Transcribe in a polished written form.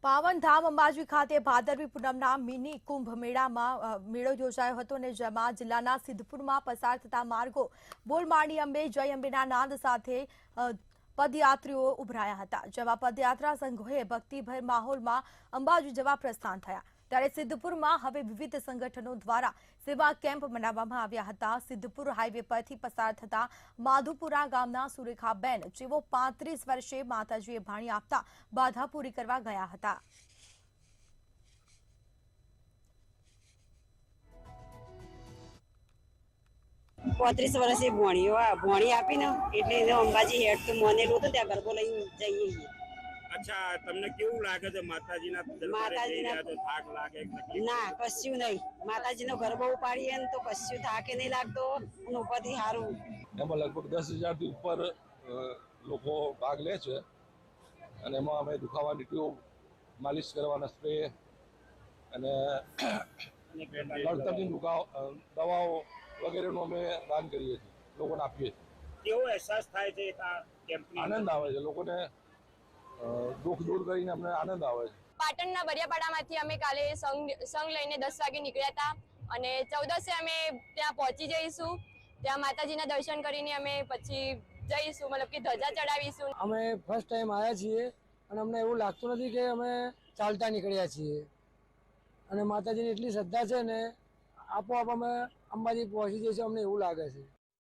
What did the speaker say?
પાવનધામ અંબાજી ખાતે ભાદરવી પૂનમના મિની કુંભ મેળામાં મેળો યોજાયો હતો અને જેમાં જિલ્લાના સિદ્ધપુરમાં પસાર થતા માર્ગો બોલ માણી અંબે જય અંબેના નાદ સાથે પદયાત્રીઓ ઉભરાયા હતા, જેમાં પદયાત્રા સંઘોએ ભક્તિભર માહોલમાં અંબાજી જવા પ્રસ્થાન થયા। ત્યારે સિદ્ધપુરમાં હવે વિવિધ સંગઠનો દ્વારા સેવા કેમ્પ મનાવવામાં આવ્યા હતા। સિદ્ધપુર હાઈવે પરથી પસાર થતા માધુપુરા ગામના સુરેખાબેન જેઓ 35 વર્ષે માતાજીએ ભાણી આપતા બાધા પૂરી કરવા ગયા હતા। 35 વર્ષે ભોણી આપીને એટલે અંબાજી હેડ તો મોને લો તો ત્યાં ગરબો લઈને જઈએ। અચ્છા, તમને કેવું લાગે છે માતાજીના દરબારે જઈ રહ્યા છો? થાક લાગે? ના, કશું નહીં। માતાજીનો ગરબો ઉપાડીએ ને તો કશું થાકે નહીં લાગતો અને ઉપરથી સારું। એમાં લગભગ 10,000 થી ઉપર લોકો ભાગ લે છે અને એમાં અમે દુખાવાની ટ્યુબ, માલિશ કરવાના સ્પ્રે અને નળતરની દવાઓ વગેરેનું અમે દાન કરીએ છીએ, લોકોને આપીએ છીએ। કેવો અહેસાસ થાય છે આ કેમ્પની? આનંદ આવે છે, લોકોને દુઃખ દૂર કરીને અમને આનંદ આવે છે। પાટણના બરિયાપાડામાંથી અમે કાલે સંઘ લઈને 10 વાગે નીકળ્યા હતા અને 14 અમે ત્યાં પહોંચી જઈશું। ત્યાં માતાજીના દર્શન કરીને અમે પછી જઈશું, મતલબ કે ધજા ચડાવીશું। અમે ફર્સ્ટ ટાઈમ આવ્યા છીએ અને અમને એવું લાગતું નથી કે અમે ચાલતા નીકળ્યા છીએ અને માતાજીની એટલી શ્રદ્ધા છે ને, આપોઆપ અમે અંબાજી પહોંચી જઈશું, અમને એવું લાગે છે।